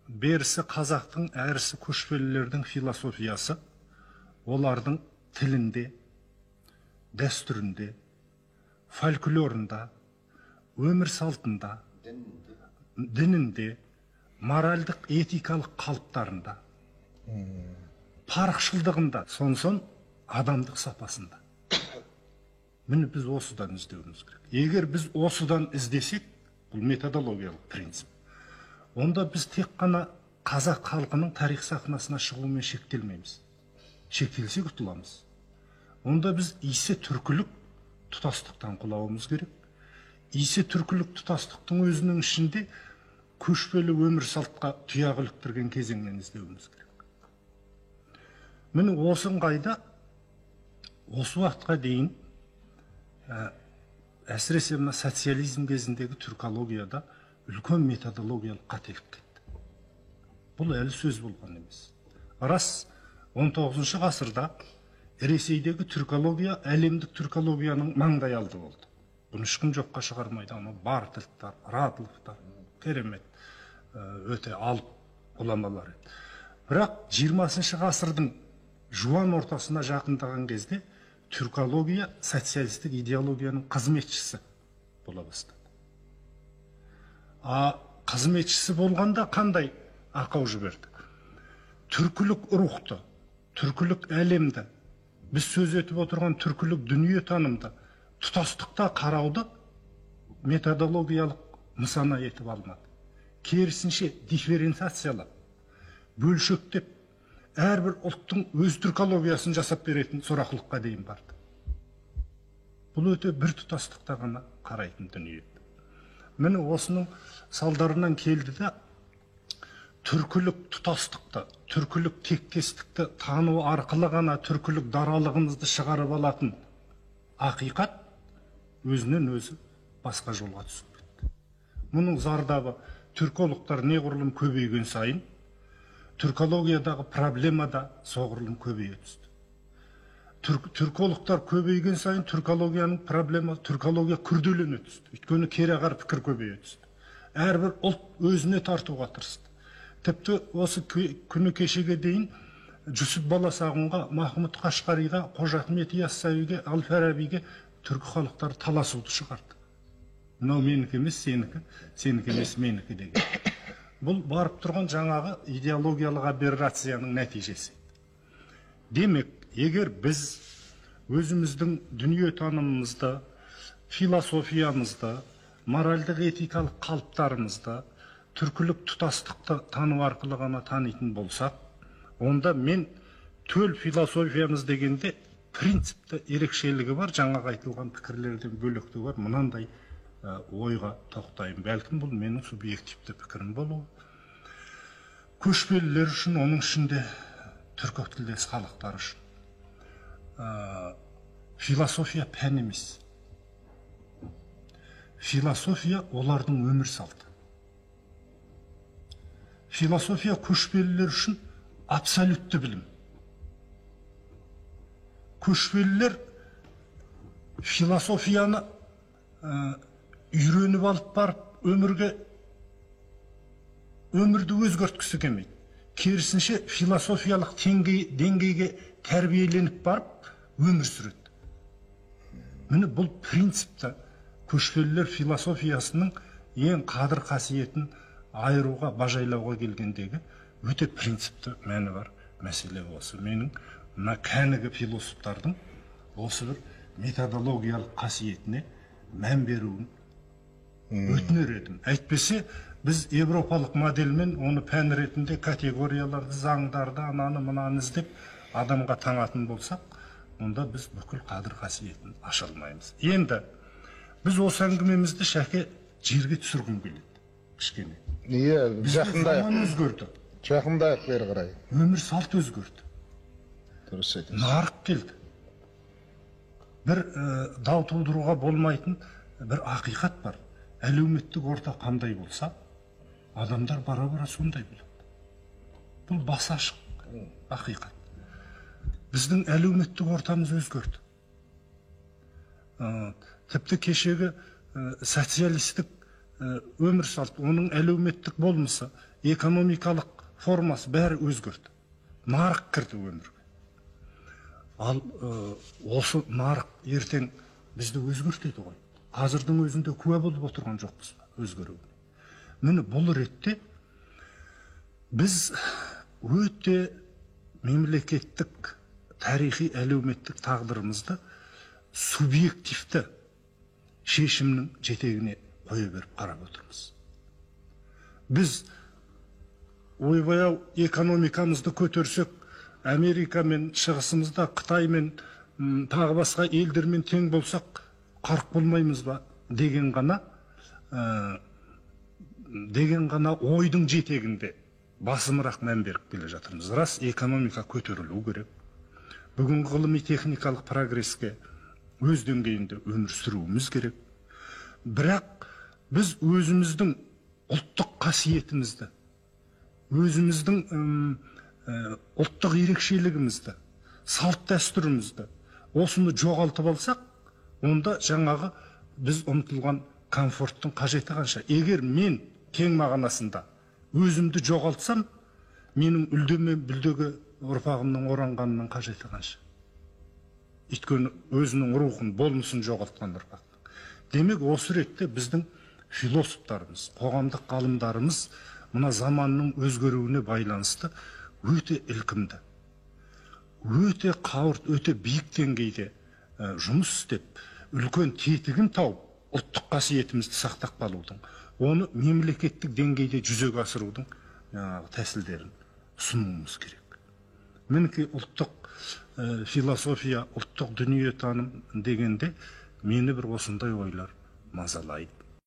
берісі қазақтың, әрісі көшпелілердің философиясы, олардың тілінде, дәстүрінде, фольклорында, өмір салтында, дінінде, моральдық этикалық қалыптарында, парықшылдығында, сонсон адамдық сапасында. Міне біз осыдан іздеуіміз керек. Егер біз осыдан іздесек, бұл методологиялық принцип, онда біз тек қана қазақ халқының тарих сахнасына шығумен шектелмейміз. Шектелсек ұтыламыз. Онда біз исі түркілік тұтастықтан құлауымыз керек. Исі түркілік тұтастықтың өзінің ішінде көшпелі өмір салтқа тұяқ іліктірген кезеңнен іздеуіміз керек. Міне осы ыңғайда осы уақытқа дейін әсіресе мына социализм кезіндегі түркологияда үлкен методологиялық қателік кетті. Бұл әлі сөз болған емес. Рас, 19 ғасырда Ресейдегі түркология әлемдік түркологияның маңдай алды болды. Бұны ешкім жоққа шығармайды. Бартыловтар, Радловтар, керемет, өте алып ғұламалар еді. Бірақ 20 ғасырдың жуан ортасына жақындаған кезде түркология социалистік идеологияның қызметшісі бола бастады. Қызметшісі болғанда қандай ақау жіберді? Түркілік рухты, түркілік әлемді, біз сөз етіп отырған түркілік дүние танымды, тұтастықта қарауды методологиялық нысана етіп алмады. Керісінше дифференциациялап, бөлшектеп, әрбір ұлттың өз түркологиясын жасап беретін сорақылыққа дейін барды. Бұл өте бір тұтастықта ғана қарайтын дүние. Міне осының салдарынан келді де, түркілік тұтастықты, түркілік тектестікті тану арқылы ғана түркілік даралығымызды шығарып алатын ақиқат өзінен өзі басқа жолға түсіп кетті. Мұның зардабы түркологтар неғұрлым көбейген сайын, түркологиядағы проблема да соғұрлым көбейе түсті. Түркологтар көбейген сайын түркологияның проблемасы, түркология күрделене түсті. Өйткені кереғар пікір көбейе түсті. Әрбір ұлт өзіне тартуға тырысты. Тіпті осы күні кешеге дейін Жүсіп Баласағұнға, Махмұд Қашқариға, Қожа Ахмет Яссауиге, Әл-Фарабиге түркі халықтары таласуды шығарды. Мынау менікі емес, сенікі, сенікі емес, менікі деген. Бұл барып тұрған жаңағы идеологиялық аберрацияның нәтижесі. Демек, егер біз өзіміздің дүние танымымызды, философиямызды, моральдық этикалық қалыптарымызды, түркілік тұтастықты тану арқылы ғана танитын болсақ, онда мен төл философиямыз дегенде принципті ерекшелігі бар, жаңағы айтылған пікірлерден бөлектігі бар, мынандай ойға тоқтайын. Бәлкім бұл менің субъективті пікірім болуы. Көшпелілер үшін, оның ішінде түркітілдес халықтар үшін философия пән емес. Философия олардың өмір салты. Философия көшпелілер үшін абсолютті білім. Көшпелілер философияны үйреніп алып барып, өмірді өзгерткісі келмейді. Керісінше философиялық деңгейге тәрбиеленіп барып, өмір сүреді. Міне бұл принципті көшпелілер философиясының ең қадір қасиетін айыруға, бажайлауға келгендегі өте принципті мәні бар мәселе осы. Менің мына кәнігі философтардың осы бір методологиялық қасиетіне мән беруін өтінер едім. Әйтпесе, біз европалық моделмен оны пән ретінде категорияларды, заңдарды, ананы мынаны іздеп адамға таңатын болсақ, онда біз бүкіл қадір қасиетін аша алмаймыз. Енді біз осы әңгімемізді шәке жерге түсіргім келеді. Кішкене. Жақындайық өзгерді. Жақындайық бері қарай. Өмір салт өзгерді. Дұрыс айтасыз. Нарық келді. Бір дау тудыруға болмайтын бір ақиқат бар. Әлеуметтік орта қандай болса, адамдар бара-бара сондай біледі. Бұл бас ашық ақиқат. Біздің әлеуметтік ортамыз өзгерді. Тіпті кешегі социалистік өмір салты, оның әлеуметтік болмысы, экономикалық формасы бәрі өзгерді. Нарық кірді өмірге. Ал осы нарық ертең бізді өзгертеді ғой. Қазірдің өзінде куә болып отырған жоқпыз ба өзгеруіне. Міне бұл ретте біз өте мемлекеттік, тарихи, әлеуметтік тағдырымызды субъективті шешімнің жетегіне қоя беріп қарап отырмыз. Біз ойбай-ау экономикамызды көтерсек, Америкамен, шығысымызда Қытаймен, тағы басқа елдермен тең болсақ, қарқ болмаймыз ба деген ғана ойдың жетегінде басымырақ мән беріп келе жатырмыз. Рас, экономика көтерілу керек. Бүгінгі ғылыми техникалық прогресске өз деңгейінде өмір сүруіміз керек. Бірақ біз өзіміздің ұлттық қасиетімізді, өзіміздің ұлттық ерекшелігімізді, салт дәстүрімізді, осыны жоғалтып алсақ, онда жаңағы біз ұмтылған комфорттың қажеті қанша? Егер мен кең мағынасында өзімді жоғалтсам, менің үлдеме бүлдеге ұрпағымның оранғанының қажеті қанша? Өйткені өзінің рухын, болмысын жоғалтқан ұрпақ. Демек, осы ретте біздің философтарымыз, қоғамдық ғалымдарымыз мына заманның өзгеруіне байланысты өте ілкімді, өте қауырт, өте биік деңгейде жұмыс істеп, үлкен тетігін тауып, ұлттық қасиетімізді сақтап қалудың, оны мемлекеттік деңгейде жүзеге асырудың тәсілдерін ұсынуымыз керек. Мінекей ұлттық философия, ұлттық дүниетаным дегенде мені бір осындай ойлар мазалайды.